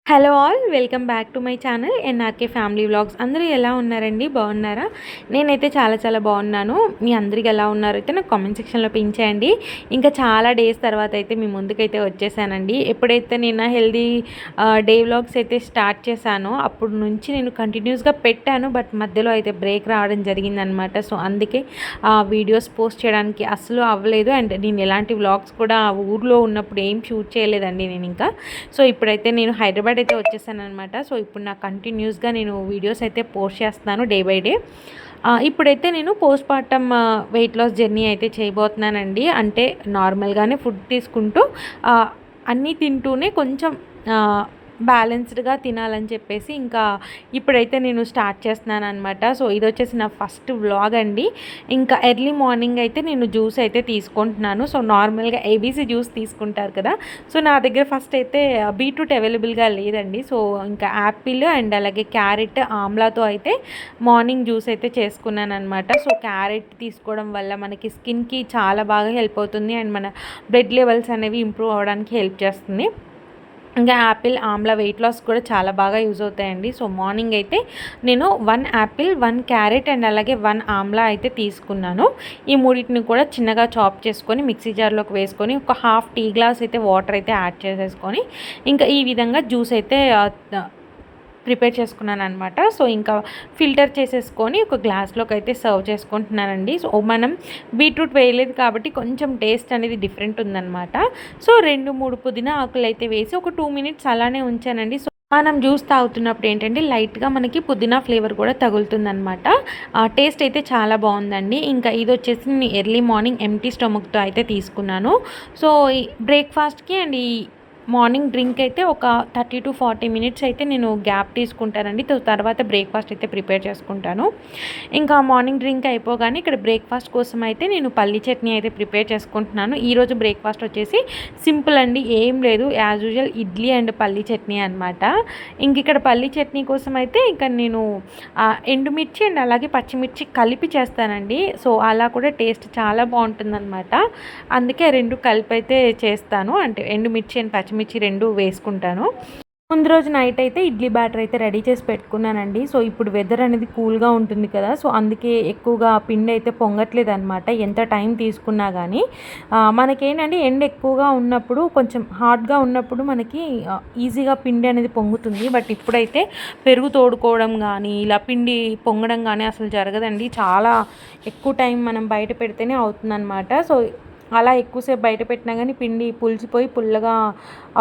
Hello all welcome back to my channel NRK family vlogs. అందరూ ఎలా ఉన్నారండి? బాగున్నారా? నేనైతే చాలా చాలా బాగున్నాను. మీ అందరికి ఎలా ఉన్నారో అయితే నాకు కామెంట్ సెక్షన్లో పింక్ చేయండి. ఇంకా చాలా డేస్ తర్వాత అయితే మీ ముందుకైతే వచ్చేసానండి. ఎప్పుడైతే నేను హెల్దీ డే వ్లాగ్స్ అయితే స్టార్ట్ చేశానో అప్పుడు నుంచి నేను కంటిన్యూస్గా పెట్టాను. బట్ మధ్యలో అయితే బ్రేక్ రావడం జరిగిందనమాట. సో అందుకే వీడియోస్ పోస్ట్ చేయడానికి అస్సలు అవ్వలేదు. అండ్ నేను ఎలాంటి వ్లాగ్స్ కూడా ఊర్లో ఉన్నప్పుడు ఏం షూట్ చేయలేదండి నేను ఇంకా. సో ఇప్పుడైతే నేను హైదరాబాద్ అయితే వచ్చేసాను అనమాట. సో ఇప్పుడు నాకు కంటిన్యూస్గా నేను వీడియోస్ అయితే పోస్ట్ చేస్తున్నాను డే బై డే. ఇప్పుడైతే నేను post partum weight loss journey అయితే చేయబోతున్నానండి. అంటే నార్మల్గానే ఫుడ్ తీసుకుంటూ అన్నీ తింటూనే కొంచెం బ్యాలెన్స్డ్గా తినాలని చెప్పేసి ఇంకా ఇప్పుడైతే నేను స్టార్ట్ చేస్తున్నాను అనమాట. సో ఇది వచ్చేసి నా ఫస్ట్ వ్లాగ్ అండి. ఇంకా ఎర్లీ మార్నింగ్ అయితే నేను జ్యూస్ అయితే తీసుకుంటున్నాను. సో నార్మల్గా ఏబీసీ జ్యూస్ తీసుకుంటారు కదా. సో నా దగ్గర ఫస్ట్ అయితే బీట్రూట్ అవైలబుల్గా లేదండి. సో ఇంకా యాపిల్ అండ్ అలాగే క్యారెట్ ఆమ్లాతో అయితే మార్నింగ్ జ్యూస్ అయితే చేసుకున్నాను అనమాట. సో క్యారెట్ తీసుకోవడం వల్ల మనకి స్కిన్కి చాలా బాగా హెల్ప్ అవుతుంది అండ్ మన బ్లడ్ లెవెల్స్ అనేవి ఇంప్రూవ్ అవ్వడానికి హెల్ప్ చేస్తుంది. ఇంకా యాపిల్ ఆమ్లా వెయిట్ లాస్ కూడా చాలా బాగా యూజ్ అవుతాయండి. సో మార్నింగ్ అయితే నేను 1 యాపిల్ 1 క్యారెట్ అండ్ అలాగే 1 ఆమ్లా అయితే తీసుకున్నాను. ఈ మూడింటిని కూడా చిన్నగా చాప్ చేసుకొని మిక్సీ జార్లోకి వేసుకొని ఒక హాఫ్ టీ గ్లాస్ అయితే వాటర్ అయితే యాడ్ చేసేసుకొని ఇంకా ఈ విధంగా జ్యూస్ అయితే ప్రిపేర్ చేసుకున్నాను అనమాట. సో ఇంకా ఫిల్టర్ చేసేసుకొని ఒక గ్లాస్లోకి అయితే సర్వ్ చేసుకుంటున్నానండి. సో మనం బీట్రూట్ వేయలేదు కాబట్టి కొంచెం టేస్ట్ అనేది డిఫరెంట్ ఉందన్నమాట. సో 2-3 పుదీనా ఆకులు అయితే వేసి ఒక 2 మినిట్స్ అలానే ఉంచానండి. సో మనం జ్యూస్ తాగుతున్నప్పుడు ఏంటంటే లైట్గా మనకి పుదీనా ఫ్లేవర్ కూడా తగులుతుందనమాట. టేస్ట్ అయితే చాలా బాగుందండి. ఇంకా ఇది వచ్చేసి నేను ఎర్లీ మార్నింగ్ ఎంటీ స్టమక్తో అయితే తీసుకున్నాను. సో బ్రేక్ఫాస్ట్కి అండ్ ఈ మార్నింగ్ డ్రింక్ అయితే ఒక 30-40 మినిట్స్ అయితే నేను గ్యాప్ తీసుకుంటానండి. తర్వాత బ్రేక్ఫాస్ట్ అయితే ప్రిపేర్ చేసుకుంటాను. ఇంకా మార్నింగ్ డ్రింక్ అయిపోగానే ఇక్కడ బ్రేక్ఫాస్ట్ కోసం అయితే నేను పల్లీ చట్నీ అయితే ప్రిపేర్ చేసుకుంటున్నాను. ఈరోజు బ్రేక్ఫాస్ట్ వచ్చేసి సింపుల్ అండి, ఏం లేదు, యాజ్ యూజువల్ ఇడ్లీ అండ్ పల్లీ చట్నీ అనమాట. ఇంక ఇక్కడ పల్లీ చట్నీ కోసం అయితే ఇంకా నేను ఎండుమిర్చి అండ్ అలాగే పచ్చిమిర్చి కలిపి చేస్తానండి. సో అలా కూడా టేస్ట్ చాలా బాగుంటుందన్నమాట. అందుకే రెండు కలిపి అయితే చేస్తాను. అంటే ఎండుమిర్చి అండ్ పచ్చిమిర్చి రెండు వేసుకుంటాను. ముందు రోజు నైట్ అయితే ఇడ్లీ బ్యాటర్ అయితే రెడీ చేసి పెట్టుకున్నానండి. సో ఇప్పుడు వెదర్ అనేది కూల్గా ఉంటుంది కదా. సో అందుకే ఎక్కువగా పిండి అయితే పొంగట్లేదు అనమాట. ఎంత టైం తీసుకున్నా కానీ మనకేంటంటే ఎండ ఎక్కువగా ఉన్నప్పుడు కొంచెం హాట్గా ఉన్నప్పుడు మనకి ఈజీగా పిండి అనేది పొంగుతుంది. బట్ ఇప్పుడైతే పెరుగు తోడుకోవడం కానీ ఇలా పిండి పొంగడం కానీ అసలు జరగదండి. చాలా ఎక్కువ టైం మనం బయట పెడితేనే అవుతుందన్నమాట. సో అలా ఎక్కువసేపు బయట పెట్టినా కానీ పిండి పులిసిపోయి పుల్లగా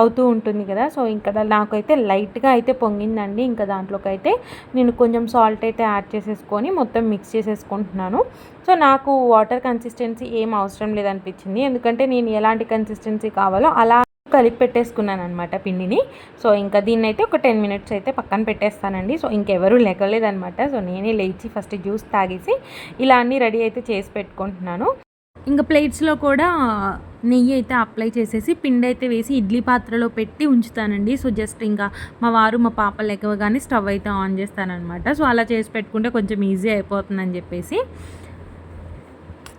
అవుతూ ఉంటుంది కదా. సో ఇంకా నాకైతే లైట్గా అయితే పొంగిందండి. ఇంకా దాంట్లోకి అయితే నేను కొంచెం సాల్ట్ అయితే యాడ్ చేసేసుకొని మొత్తం మిక్స్ చేసేసుకుంటున్నాను. సో నాకు వాటర్ కన్సిస్టెన్సీ ఏం అవసరం లేదనిపించింది. ఎందుకంటే నేను ఎలాంటి కన్సిస్టెన్సీ కావాలో అలా కలిపి పెట్టేసుకున్నాను అనమాట పిండిని. సో ఇంకా దీన్ని అయితే ఒక 10 మినిట్స్ అయితే పక్కన పెట్టేస్తానండి. సో ఇంకెవరూ లేకలేదనమాట. సో నేనే లేచి ఫస్ట్ జ్యూస్ తాగేసి ఇలా అన్నీ రెడీ అయితే చేసి పెట్టుకుంటున్నాను. ఇంకా ప్లేట్స్లో కూడా నెయ్యి అయితే అప్లై చేసేసి పిండి అయితే వేసి ఇడ్లీ పాత్రలో పెట్టి ఉంచుతానండి. సో జస్ట్ ఇంకా మా వారు మా పాప లేకగానే స్టవ్ అయితే ఆన్ చేస్తానమాట. సో అలా చేసి పెట్టుకుంటే కొంచెం ఈజీ అయిపోతుందని చెప్పేసి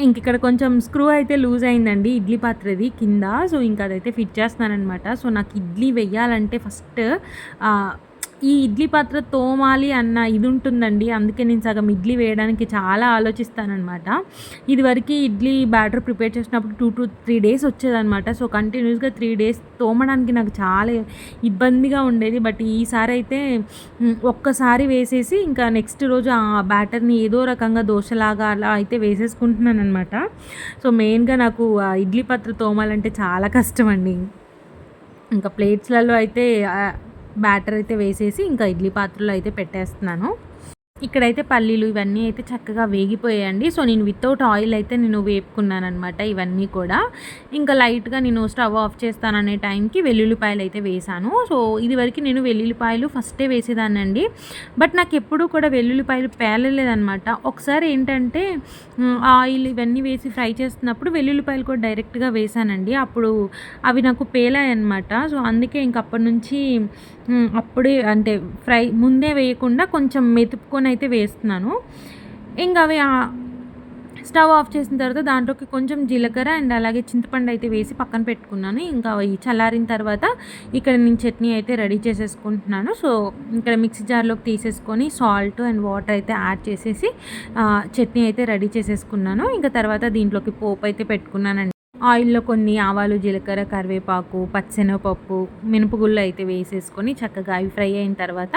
ఇంక ఇక్కడ కొంచెం స్క్రూ అయితే లూజ్ అయిందండి ఇడ్లీ పాత్రది కింద. సో ఇంకా అదైతే ఫిట్ చేస్తున్నానమాట. సో నాకు ఇడ్లీ వెయ్యాలంటే ఫస్ట్ ఈ ఇడ్లీ పాత్ర తోమాలి అన్న ఇది ఉంటుందండి. అందుకే నేను సగం ఇడ్లీ వేయడానికి చాలా ఆలోచిస్తానమాట. ఇదివరకు ఇడ్లీ బ్యాటర్ ప్రిపేర్ చేసినప్పుడు 2-3 డేస్ వచ్చేదనమాట. సో కంటిన్యూస్గా 3 డేస్ తోమడానికి నాకు చాలా ఇబ్బందిగా ఉండేది. బట్ ఈసారి అయితే ఒక్కసారి వేసేసి ఇంకా నెక్స్ట్ రోజు ఆ బ్యాటర్ని ఏదో రకంగా దోశలాగా అలా అయితే వేసేసుకుంటున్నాను అనమాట. సో మెయిన్గా నాకు ఇడ్లీ పాత్ర తోమాలంటే చాలా కష్టం అండి. ఇంకా ప్లేట్స్లలో అయితే బ్యాటర్ అయితే వేసేసి ఇంకా ఇడ్లీ పాత్రలో అయితే పెట్టేస్తున్నాను. ఇక్కడైతే పల్లీలు ఇవన్నీ అయితే చక్కగా వేగిపోయాయండి. సో నేను వితౌట్ ఆయిల్ అయితే నేను వేపుకున్నాను అనమాట ఇవన్నీ కూడా. ఇంకా లైట్గా నేను స్టవ్ ఆఫ్ చేస్తాననే టైంకి వెల్లుల్లిపాయలు అయితే వేసాను. సో ఇది వరకు నేను వెల్లుల్లిపాయలు ఫస్టే వేసేదాన్నండి. బట్ నాకు ఎప్పుడూ కూడా వెల్లుల్లిపాయలు పేలలేదనమాట. ఒకసారి ఏంటంటే ఆయిల్ ఇవన్నీ వేసి ఫ్రై చేస్తున్నప్పుడు వెల్లుల్లిపాయలు కూడా డైరెక్ట్గా వేసానండి. అప్పుడు అవి నాకు పేలాయన్నమాట. సో అందుకే ఇంక అప్పటి నుంచి అప్పుడే అంటే ఫ్రై ముందే వేయకుండా కొంచెం మెతుపుకొని అయితే వేస్తున్నాను. ఇంకా అవి స్టవ్ ఆఫ్ చేసిన తర్వాత దాంట్లోకి కొంచెం జీలకర్ర అండ్ అలాగే చింతపండు అయితే వేసి పక్కన పెట్టుకున్నాను. ఇంకా ఈ చల్లారిన తర్వాత ఇక్కడ నేను చట్నీ అయితే రెడీ చేసేసుకుంటున్నాను. సో ఇక్కడ మిక్సీ జార్లోకి తీసేసుకొని సాల్ట్ అండ్ వాటర్ అయితే యాడ్ చేసేసి చట్నీ అయితే రెడీ చేసేసుకున్నాను. ఇంకా తర్వాత దీంట్లోకి పోపు అయితే పెట్టుకున్నానండి. ఆయిల్లో కొన్ని ఆవాలు, జీలకర్ర, కరివేపాకు, పచ్చెనగపప్పు, మినపగుళ్ళు అయితే వేసేసుకొని చక్కగా అవి ఫ్రై అయిన తర్వాత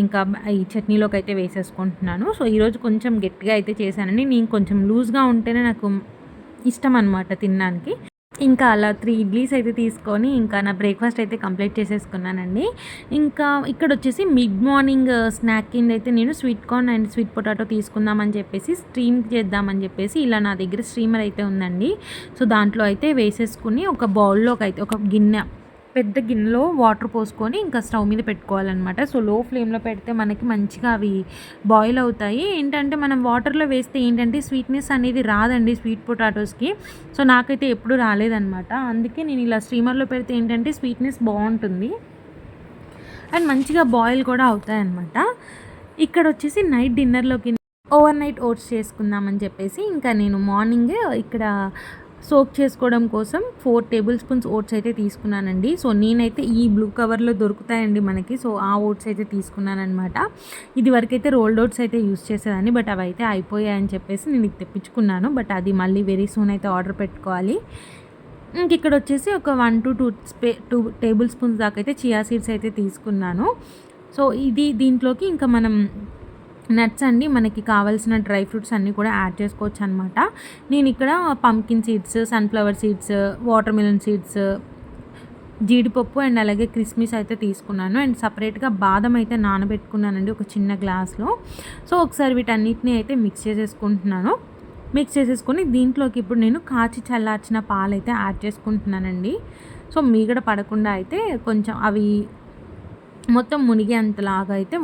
ఇంకా ఈ చట్నీలోకి అయితే వేసేసుకుంటున్నాను. సో ఈరోజు కొంచెం గట్టిగా అయితే చేశానండి. నేను కొంచెం లూజ్గా ఉంటేనే నాకు ఇష్టం అనమాట తినడానికి. ఇంకా అలా 3 ఇడ్లీస్ అయితే తీసుకొని ఇంకా నా బ్రేక్ఫాస్ట్ అయితే కంప్లీట్ చేసేసుకున్నానండి. ఇంకా ఇక్కడ వచ్చేసి మిడ్ మార్నింగ్ స్నాక్ కింద అయితే నేను sweet corn and sweet potato తీసుకుందామని చెప్పేసి స్టీమ్ చేద్దామని చెప్పేసి ఇలా నా దగ్గర స్టీమర్ అయితే ఉందండి. సో దాంట్లో అయితే వేసేసుకుని ఒక బౌల్లోకి అయితే ఒక పెద్ద గిన్నెలో వాటర్ పోసుకొని ఇంకా స్టవ్ మీద పెట్టుకోవాలన్నమాట. సో లో ఫ్లేమ్లో పెడితే మనకి మంచిగా అవి బాయిల్ అవుతాయి. ఏంటంటే మనం వాటర్లో వేస్తే ఏంటంటే స్వీట్నెస్ అనేది రాదండి స్వీట్ పొటాటోస్కి. సో నాకైతే ఎప్పుడు రాలేదన్నమాట. అందుకే నేను ఇలా స్టీమర్లో పెడితే ఏంటంటే స్వీట్నెస్ బాగుంటుంది అండ్ మంచిగా బాయిల్ కూడా అవుతాయి అన్నమాట. ఇక్కడ వచ్చేసి నైట్ డిన్నర్లోకి ఓవర్ నైట్ ఓట్స్ చేసుకుందామని చెప్పేసి ఇంకా నేను మార్నింగ్ ఇక్కడ సోక్ చేసుకోవడం కోసం 4 టేబుల్ స్పూన్స్ ఓట్స్ అయితే తీసుకున్నానండి. సో నేనైతే ఈ బ్లూ కవర్లో దొరుకుతాయండి మనకి. సో ఆ ఓట్స్ అయితే తీసుకున్నానమాట. ఇది వరకైతే రోల్డ్ ఓట్స్ అయితే యూస్ చేసేదాన్ని, బట్ అవి అయితే అయిపోయాయని చెప్పేసి నేను ఇది తెప్పించుకున్నాను. బట్ అది మళ్ళీ వెరీ సూన్ అయితే ఆర్డర్ పెట్టుకోవాలి. ఇంక ఇక్కడ వచ్చేసి ఒక 1 to 2 టేబుల్ స్పూన్స్ దాకా అయితే చియా సీడ్స్ అయితే తీసుకున్నాను. సో దీంట్లోకి ఇంకా మనం నట్స్ అండి, మనకి కావాల్సిన డ్రై ఫ్రూట్స్ అన్నీ కూడా యాడ్ చేసుకోవచ్చు అనమాట. నేను ఇక్కడ pumpkin seeds, sunflower seeds, water melon seeds, జీడిపప్పు అండ్ అలాగే కిస్మిస్ అయితే తీసుకున్నాను. అండ్ సపరేట్గా బాదం అయితే నానబెట్టుకున్నానండి ఒక చిన్న గ్లాస్లో. సో ఒకసారి వీటన్నిటిని అయితే మిక్స్ చేసేసుకుంటున్నాను. మిక్స్ చేసేసుకొని దీంట్లోకి ఇప్పుడు నేను కాచి చల్లార్చిన పాలు అయితే యాడ్ చేసుకుంటున్నానండి. సో మీగడ పడకుండా అయితే కొంచెం అవి మొత్తం మునిగేంతలాగా అయితే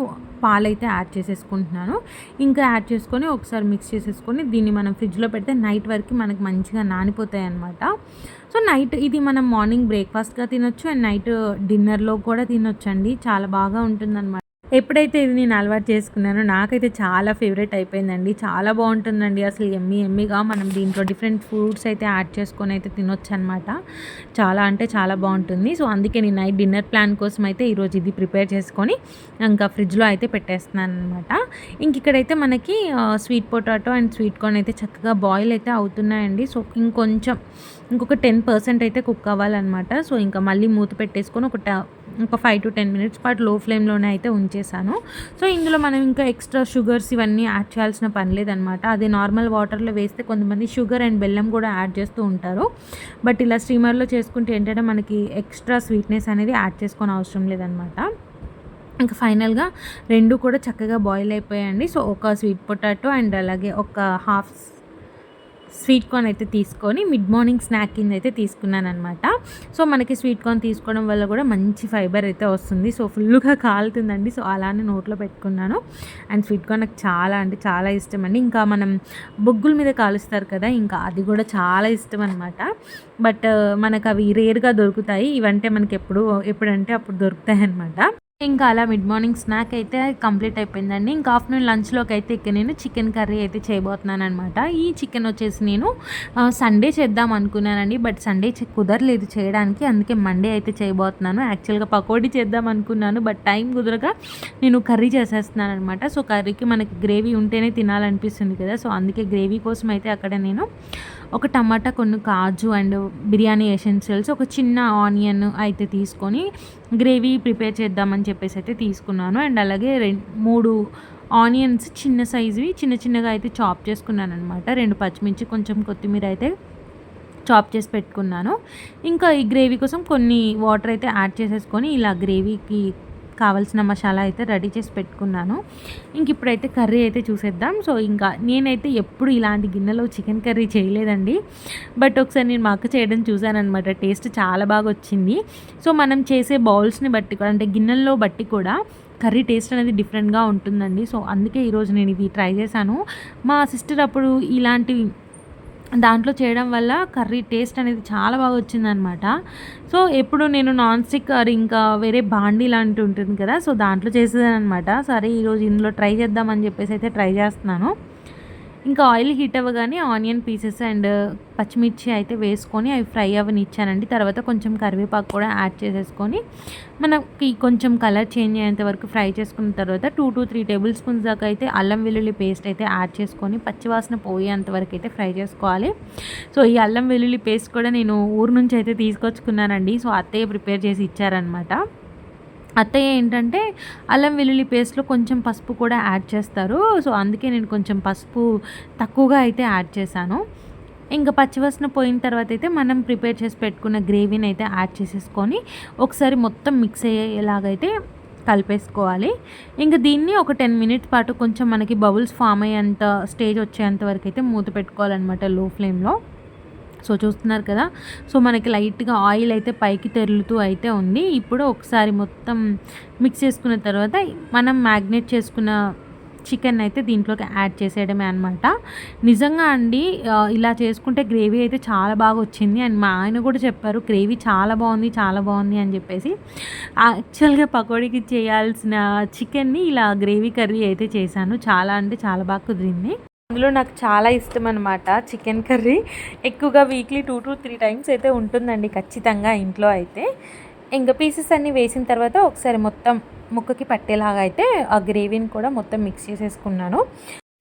పాలైతే యాడ్ చేసేసుకుంటున్నాను. ఇంకా యాడ్ చేసుకొని ఒకసారి మిక్స్ చేసేసుకొని దీన్ని మనం ఫ్రిడ్జ్లో పెడితే నైట్ వరకు మనకి మంచిగా నానిపోతాయి అన్నమాట. సో నైట్ ఇది మనం మార్నింగ్ బ్రేక్ఫాస్ట్గా తినొచ్చు అండ్ నైట్ డిన్నర్లో కూడా తినొచ్చు అండి. చాలా బాగా ఉంటుందన్నమాట. ఎప్పుడైతే ఇది నేను అలవాటు చేసుకున్నానో నాకైతే చాలా ఫేవరెట్ అయిపోయిందండి. చాలా బాగుంటుందండి అసలు ఎమ్మీగా. మనం దీంట్లో డిఫరెంట్ ఫ్రూట్స్ అయితే యాడ్ చేసుకొని అయితే తినొచ్చు అనమాట. చాలా అంటే చాలా బాగుంటుంది. సో అందుకే నేను నైట్ డిన్నర్ ప్లాన్ కోసం అయితే ఈరోజు ఇది ప్రిపేర్ చేసుకొని ఇంకా ఫ్రిడ్జ్లో అయితే పెట్టేస్తున్నాను అనమాట. ఇంక ఇక్కడైతే మనకి sweet potato and sweet corn అయితే చక్కగా బాయిల్ అయితే అవుతున్నాయండి. సో ఇంకొక 10% అయితే కుక్ అవ్వాలన్నమాట. సో ఇంకా మళ్ళీ మూత పెట్టేసుకొని ఒక 5 to 10 మినిట్స్ పాటు లో ఫ్లేమ్లోనే అయితే ఉంచేసాను. సో ఇందులో మనం ఇంకా ఎక్స్ట్రా షుగర్స్ ఇవన్నీ యాడ్ చేయాల్సిన పని లేదనమాట. అదే నార్మల్ వాటర్లో వేస్తే కొంతమంది షుగర్ అండ్ బెల్లం కూడా యాడ్ చేస్తూ ఉంటారు. బట్ ఇలా స్టీమర్లో చేసుకుంటే ఏంటంటే మనకి ఎక్స్ట్రా స్వీట్నెస్ అనేది యాడ్ చేసుకొని అవసరం లేదనమాట. ఇంకా ఫైనల్గా రెండు కూడా చక్కగా బాయిల్ అయిపోయాయండి. సో ఒక స్వీట్ పొటాటో అండ్ అలాగే ఒక హాఫ్ స్వీట్ కార్న్ అయితే తీసుకొని మిడ్ మార్నింగ్ స్నాక్ కింద అయితే తీసుకున్నాను అనమాట. సో మనకి స్వీట్ కార్న్ తీసుకోవడం వల్ల కూడా మంచి ఫైబర్ అయితే వస్తుంది. సో ఫుల్గా కాలుతుందండి. సో అలానే నోట్లో పెట్టుకున్నాను. అండ్ స్వీట్ కార్న్ నాకు చాలా అంటే చాలా ఇష్టం అండి. ఇంకా మనం బొగ్గుల మీద కాలుస్తారు కదా, ఇంకా అది కూడా చాలా ఇష్టం అనమాట. బట్ మనకు అవి రేర్గా దొరుకుతాయి. ఇవంటే మనకి ఎప్పుడంటే అప్పుడు దొరుకుతాయి అనమాట. ఇంకా అలా మిడ్ మార్నింగ్ స్నాక్ అయితే కంప్లీట్ అయిపోయిందండి. ఇంకా ఆఫ్టర్నూన్ లంచ్లోకి అయితే ఇక నేను చికెన్ కర్రీ అయితే చేయబోతున్నాను అనమాట. ఈ చికెన్ వచ్చేసి నేను సండే చేద్దాం అనుకున్నానండి, బట్ సండే కుదరలేదు చేయడానికి. అందుకే మండే అయితే చేయబోతున్నాను. యాక్చువల్గా పకోడీ చేద్దాం అనుకున్నాను, బట్ టైం కుదరగా నేను కర్రీ చేసేస్తున్నాను అనమాట. సో కర్రీకి మనకి గ్రేవీ ఉంటేనే తినాలనిపిస్తుంది కదా. సో అందుకే గ్రేవీ కోసం అయితే అక్కడ నేను ఒక టమాటా, కొన్ని కాజు అండ్ బిర్యానీ ఎసెన్షియల్స్, ఒక చిన్న ఆనియన్ అయితే తీసుకొని గ్రేవీ ప్రిపేర్ చేద్దామని చెప్పేసి అయితే తీసుకున్నాను. అండ్ అలాగే 3 ఆనియన్స్ చిన్న సైజువి చిన్నగా అయితే చాప్ చేసుకున్నాను అనమాట. 2 పచ్చిమిర్చి, కొంచెం కొత్తిమీర అయితే చాప్ చేసి పెట్టుకున్నాను. ఇంకా ఈ గ్రేవీ కోసం కొన్ని వాటర్ అయితే యాడ్ చేసేసుకొని ఇలా గ్రేవీకి కావాల్సిన మసాలా అయితే రెడీ చేసి పెట్టుకున్నాను. ఇంక ఇప్పుడైతే కర్రీ అయితే చూసేద్దాం. సో ఇంకా నేనైతే ఎప్పుడు ఇలాంటి గిన్నెలో చికెన్ కర్రీ చేయలేదండి, బట్ ఒకసారి నేను మా అక్క చేయడం చూసానమాట. టేస్ట్ చాలా బాగా వచ్చింది. సో మనం చేసే బౌల్స్ని బట్టి కూడా, అంటే గిన్నెల్లో బట్టి కూడా కర్రీ టేస్ట్ అనేది డిఫరెంట్గా ఉంటుందండి. సో అందుకే ఈరోజు నేను ఇది ట్రై చేశాను. మా సిస్టర్ అప్పుడు ఇలాంటివి దాంట్లో చేయడం వల్ల కర్రీ టేస్ట్ అనేది చాలా బాగా వచ్చిందనమాట. సో ఎప్పుడు నేను నాన్ స్టిక్ ఇంకా వేరే బాండీ లాంటి ఉంటుంది కదా, సో దాంట్లో చేసేదానమాట. సరే ఈరోజు ఇందులో ట్రై చేద్దామని చెప్పేసి అయితే ట్రై చేస్తున్నాను. ఇంకా ఆయిల్ హీట్ అవ్వగానే ఆనియన్ పీసెస్ అండ్ పచ్చిమిర్చి అయితే వేసుకొని అవి ఫ్రై అవ్వనిచ్చానండి. తర్వాత కొంచెం కరివేపాకు కూడా యాడ్ చేసేసుకొని మనకి కొంచెం కలర్ చేంజ్ అయ్యేంత వరకు ఫ్రై చేసుకున్న తర్వాత 2-3 టేబుల్ స్పూన్స్ దాకా అయితే అల్లం వెల్లుల్లి పేస్ట్ అయితే యాడ్ చేసుకొని పచ్చివాసన పోయేంత వరకు అయితే ఫ్రై చేసుకోవాలి. సో ఈ అల్లం వెల్లుల్లి పేస్ట్ కూడా నేను ఊరు నుంచి అయితే తీసుకొచ్చుకున్నానండి. సో అత్తయ్య ప్రిపేర్ చేసి ఇచ్చారనమాట. అత్తయ్య ఏంటంటే అల్లం వెల్లుల్లి పేస్ట్‌లో కొంచెం పసుపు కూడా యాడ్ చేస్తారు. సో అందుకే నేను కొంచెం పసుపు తక్కువగా అయితే యాడ్ చేశాను. ఇంక పచ్చివాసన పోయిన తర్వాత అయితే మనం ప్రిపేర్ చేసి పెట్టుకున్న గ్రేవీని అయితే యాడ్ చేసేసుకొని ఒకసారి మొత్తం మిక్స్ అయ్యేలాగైతే కలిపేసుకోవాలి. ఇంక దీన్ని ఒక 10 మినిట్స్ పాటు కొంచెం మనకి బబుల్స్ ఫామ్ అయ్యేంత స్టేజ్ వచ్చేంత వరకు అయితే మూత పెట్టుకోవాలన్నమాట లో ఫ్లేమ్‌లో. సో చూస్తున్నారు కదా, సో మనకి లైట్గా ఆయిల్ అయితే పైకి తెరులుతూ అయితే ఉంది. ఇప్పుడు ఒకసారి మొత్తం మిక్స్ చేసుకున్న తర్వాత మనం మ్యాగ్నేట్ చేసుకున్న చికెన్ అయితే దీంట్లోకి యాడ్ చేసేయడమే అనమాట. నిజంగా అండి ఇలా చేసుకుంటే గ్రేవీ అయితే చాలా బాగా వచ్చింది. అండ్ మా ఆయన కూడా చెప్పారు గ్రేవీ చాలా బాగుంది, చాలా బాగుంది అని చెప్పేసి. యాక్చువల్గా పకోడీకి చేయాల్సిన చికెన్ని ఇలా గ్రేవీ కర్రీ అయితే చేశాను. చాలా అంటే చాలా బాగా కుదిరింది. అందులో నాకు చాలా ఇష్టం అనమాట చికెన్ కర్రీ. ఎక్కువగా వీక్లీ 2-3 టైమ్స్ అయితే ఉంటుందండి ఖచ్చితంగా ఇంట్లో అయితే. ఇంకా పీసెస్ అన్నీ వేసిన తర్వాత ఒకసారి మొత్తం ముక్కకి పట్టేలాగా అయితే ఆ గ్రేవీని కూడా మొత్తం మిక్స్ చేసేసుకున్నాను.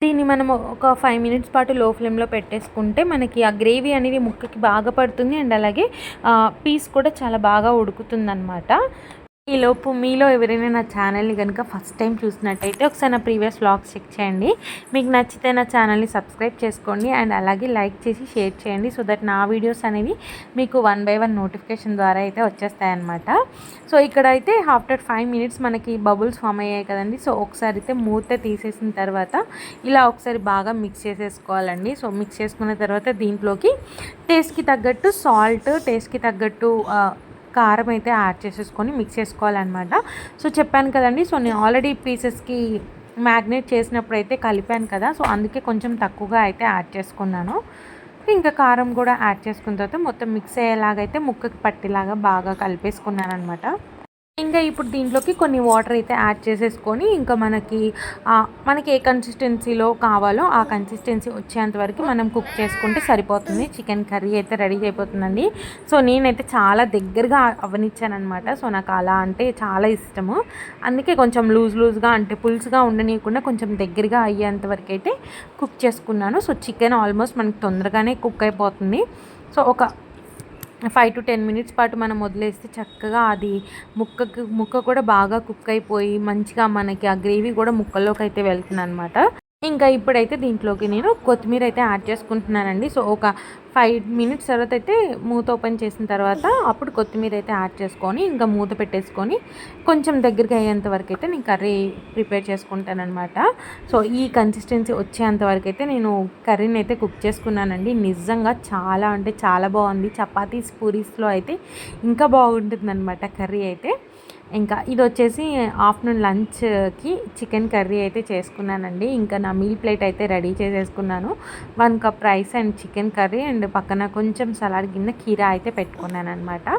దీన్ని మనం ఒక 5 మినిట్స్ పాటు లో ఫ్లేమ్లో పెట్టేసుకుంటే మనకి ఆ గ్రేవీ అనేది ముక్కకి బాగా పడుతుంది. అండ్ అలాగే పీస్ కూడా చాలా బాగా ఉడుకుతుందన్నమాట. ఈలోపు మీలో ఎవరైనా నా ఛానల్ని కనుక ఫస్ట్ టైం చూసినట్టయితే ఒకసారి నా ప్రీవియస్ వ్లాగ్స్ చెక్ చేయండి. మీకు నచ్చితే నా ఛానల్ని సబ్స్క్రైబ్ చేసుకోండి అండ్ అలాగే లైక్ చేసి షేర్ చేయండి. సో దట్ నా వీడియోస్ అనేవి మీకు 1 by 1 నోటిఫికేషన్ ద్వారా అయితే వచ్చేస్తాయన్నమాట. సో ఇక్కడైతే ఆఫ్టర్ 5 మినిట్స్ మనకి బబుల్స్ ఫామ్ అయ్యాయి కదండి. సో ఒకసారి అయితే మూత తీసేసిన తర్వాత ఇలా ఒకసారి బాగా మిక్స్ చేసేసుకోవాలండి. సో మిక్స్ చేసుకున్న తర్వాత దీంట్లోకి టేస్ట్కి తగ్గట్టు సాల్ట్, టేస్ట్కి తగ్గట్టు కారం అయితే యాడ్ చేసేసుకొని మిక్స్ చేసుకోవాలన్నమాట. సో చెప్పాను కదండి, సో నేను ఆల్రెడీ పీసెస్కి మ్యాగ్నేట్ చేసినప్పుడు అయితే కలిపాను కదా, సో అందుకే కొంచెం తక్కువగా అయితే యాడ్ చేసుకున్నాను. ఇంకా కారం కూడా యాడ్ చేసుకున్న తర్వాత మొత్తం మిక్స్ అయ్యేలాగైతే ముక్కకి పట్టేలాగా బాగా కలిపేసుకున్నాను అనమాట. ఇంకా ఇప్పుడు దీంట్లోకి కొన్ని వాటర్ అయితే యాడ్ చేసేసుకొని ఇంకా మనకి ఏ కన్సిస్టెన్సీలో కావాలో ఆ కన్సిస్టెన్సీ వచ్చేంత వరకు మనం కుక్ చేసుకుంటే సరిపోతుంది. చికెన్ కర్రీ అయితే రెడీ అయిపోతుందండి. సో నేనైతే చాలా దగ్గరగా అవనిచ్చాను అనమాట. సో నాకు అలా అంటే చాలా ఇష్టము. అందుకే కొంచెం లూజ్గా అంటే పులుసుగా ఉండనీయకుండా కొంచెం దగ్గరగా అయ్యేంత వరకు అయితే కుక్ చేసుకున్నాను. సో చికెన్ ఆల్మోస్ట్ మనకి తొందరగానే కుక్ అయిపోతుంది. సో ఒక 5-10 మినిట్స్ పాటు మనం వదిలేస్తే చక్కగా అది ముక్క కూడా బాగా కుక్ అయిపోయి మంచిగా మనకి ఆ గ్రేవీ కూడా ముక్కల్లోకి అయితే వెళ్తుంది అనమాట. ఇంకా ఇప్పుడైతే దీంట్లోకి నేను కొత్తిమీర అయితే యాడ్ చేసుకుంటున్నానండి. సో ఒక 5 మినిట్స్ తర్వాత అయితే మూత ఓపెన్ చేసిన తర్వాత అప్పుడు కొత్తిమీర అయితే యాడ్ చేసుకొని ఇంకా మూత పెట్టేసుకొని కొంచెం దగ్గరికి అయ్యేంత వరకు అయితే నేను కర్రీ ప్రిపేర్ చేసుకుంటానమాట. సో ఈ కన్సిస్టెన్సీ వచ్చేంత వరకు అయితే నేను కర్రీని అయితే కుక్ చేసుకున్నానండి. నిజంగా చాలా అంటే చాలా బాగుంది. చపాతీస్, పూరీస్లో అయితే ఇంకా బాగుంటుందన్నమాట కర్రీ అయితే. ఇంకా ఇది వచ్చేసి ఆఫ్టర్నూన్ లంచ్కి చికెన్ కర్రీ అయితే చేసుకున్నానండి. ఇంకా నా మీల్ ప్లేట్ అయితే రెడీ చేసేసుకున్నాను. 1 cup rice and chicken curry and పక్కన కొంచెం సలాడ్ కింద కీరా అయితే పెట్టుకున్నాను అనమాట.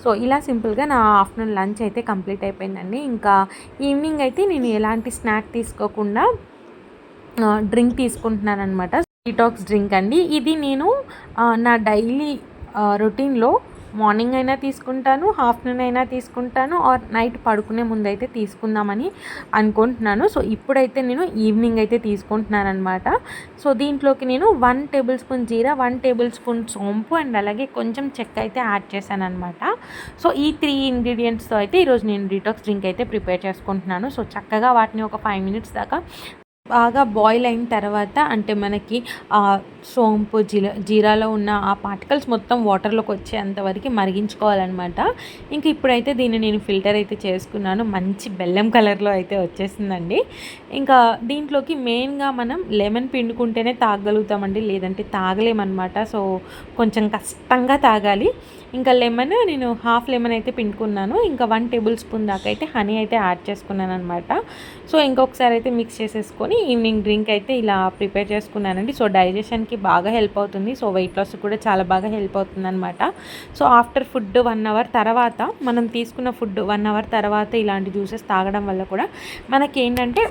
సో ఇలా సింపుల్గా నా ఆఫ్టర్నూన్ లంచ్ అయితే కంప్లీట్ అయిపోయిందండి. ఇంకా ఈవినింగ్ అయితే నేను ఎలాంటి స్నాక్ తీసుకోకుండా డ్రింక్ తీసుకుంటున్నాను అనమాట. డీటాక్స్ డ్రింక్ అండి. ఇది నేను నా డైలీ రొటీన్లో మార్నింగ్ అయినా తీసుకుంటాను, ఆఫ్టర్నూన్ అయినా తీసుకుంటాను, ఆర్ నైట్ పడుకునే ముందు అయితే తీసుకుందామని అనుకుంటున్నాను. సో ఇప్పుడైతే నేను ఈవినింగ్ అయితే తీసుకుంటున్నాను అనమాట. సో దీంట్లోకి నేను 1 టేబుల్ స్పూన్ జీరా, 1 టేబుల్ స్పూన్ సోంపు అండ్ అలాగే కొంచెం చెక్క అయితే యాడ్ చేశాను అనమాట. సో ఈ 3 ఇంగ్రీడియంట్స్తో అయితే ఈరోజు నేను డీటాక్స్ డ్రింక్ అయితే ప్రిపేర్ చేసుకుంటున్నాను. సో చక్కగా వాటిని ఒక 5 మినిట్స్ దాకా బాగా బాయిల్ అయిన తర్వాత అంటే మనకి సోంపు జీరాలో ఉన్న ఆ పార్టికల్స్ మొత్తం వాటర్లోకి వచ్చేంత వరకు మరిగించుకోవాలన్నమాట. ఇంక ఇప్పుడైతే దీన్ని నేను ఫిల్టర్ అయితే చేసుకున్నాను. మంచి బెల్లం కలర్లో అయితే వచ్చేసిందండి. ఇంకా దీంట్లోకి మెయిన్గా మనం లెమన్ పిండుకుంటేనే తాగలుగుతామండి, లేదంటే తాగలేమన్నమాట. సో కొంచెం కష్టంగా తాగాలి. ఇంకా లెమన్ నేను హాఫ్ లెమన్ అయితే పిండుకున్నాను. ఇంకా 1 టేబుల్ స్పూన్ దాకా అయితే హనీ అయితే యాడ్ చేసుకున్నాను అనమాట. సో ఇంకొకసారి అయితే మిక్స్ చేసేసుకొని ఈవినింగ్ డ్రింక్ అయితే ఇలా ప్రిపేర్ చేసుకున్నానండి. సో డైజెషన్కి బాగా హెల్ప్ అవుతుంది. సో వెయిట్ లాస్ కూడా చాలా బాగా హెల్ప్ అవుతుంది అనమాట. సో ఆఫ్టర్ ఫుడ్ 1 అవర్ తర్వాత మనం తీసుకున్న ఫుడ్ 1 అవర్ తర్వాత ఇలాంటి జ్యూసెస్ తాగడం వల్ల కూడా మనకేంటంటే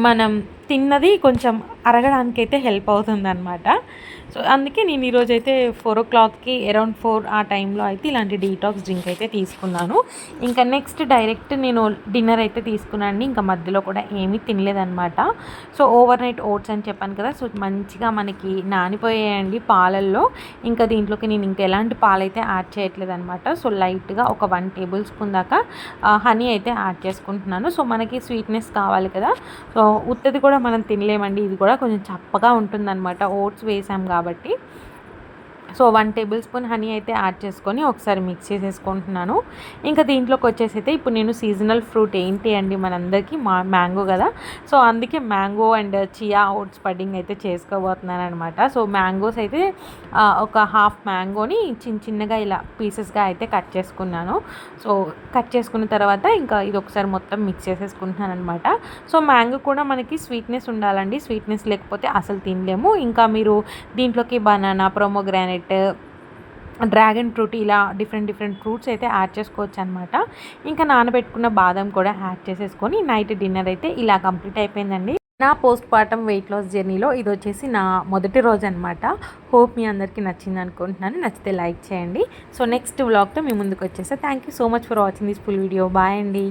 మనం తిన్నది కొంచెం అరగడానికైతే హెల్ప్ అవుతుందన్నమాట. సో అందుకే నేను ఈరోజైతే 4:00కి అరౌండ్ 4 ఆ టైంలో అయితే ఇలాంటి డీటాక్స్ డ్రింక్ అయితే తీసుకున్నాను. ఇంకా నెక్స్ట్ డైరెక్ట్ నేను డిన్నర్ అయితే తీసుకున్నాను. ఇంకా మధ్యలో కూడా ఏమీ తినలేదన్నమాట. సో ఓవర్ నైట్ ఓట్స్ అని చెప్పాను కదా, సో మంచిగా మనకి నానిపోయాయండి పాలల్లో. ఇంకా దీంట్లోకి నేను ఇంకా ఎలాంటి పాలైతే యాడ్ చేయట్లేదు అనమాట. సో లైట్గా ఒక 1 టేబుల్ స్పూన్ దాకా హనీ అయితే యాడ్ చేసుకుంటున్నాను. సో మనకి స్వీట్నెస్ కావాలి కదా, సో ఉత్తది కూడా మనం తినలేమండి, ఇది కూడా కొంచెం చప్పగా ఉంటుందన్నమాట ఓట్స్ వేసాం కాబట్టి. సో 1 టేబుల్ స్పూన్ హనీ అయితే యాడ్ చేసుకొని ఒకసారి మిక్స్ చేసేసుకుంటున్నాను. ఇంకా దీంట్లోకి వచ్చేసి అయితే ఇప్పుడు నేను సీజనల్ ఫ్రూట్ ఏంటి అండి మనందరికీ మ్యాంగో కదా, సో అందుకే mango and chia oats pudding అయితే చేసుకోబోతున్నాను అనమాట. సో మ్యాంగోస్ అయితే ఒక హాఫ్ మ్యాంగోని చిన్నగా ఇలా పీసెస్గా అయితే కట్ చేసుకున్నాను. సో కట్ చేసుకున్న తర్వాత ఇంకా ఇది ఒకసారి మొత్తం మిక్స్ చేసేసుకుంటున్నాను అనమాట. సో మ్యాంగో కూడా మనకి స్వీట్నెస్ ఉండాలండి, స్వీట్నెస్ లేకపోతే అసలు తినలేము. ఇంకా మీరు దీంట్లోకి బనానా, ప్రొమోగ్రానైట్, డ్రాగన్ ఫ్రూట్ ఇలా డిఫరెంట్ ఫ్రూట్స్ అయితే యాడ్ చేసుకోవచ్చు అనమాట. ఇంకా నానబెట్టుకున్న బాదం కూడా యాడ్ చేసేసుకొని నైట్ డిన్నర్ అయితే ఇలా కంప్లీట్ అయిపోయిందండి. నా పోస్ట్ పార్టమ్ వెయిట్ లాస్ జర్నీలో ఇది వచ్చేసి నా మొదటి రోజు అనమాట. హోప్ మీ అందరికీ నచ్చింది అనుకుంటున్నాను. నచ్చితే లైక్ చేయండి. సో నెక్స్ట్ వ్లాగ్తో మీ ముందుకు వచ్చేసా. Thank you so much for watching this full video. Bye అండి.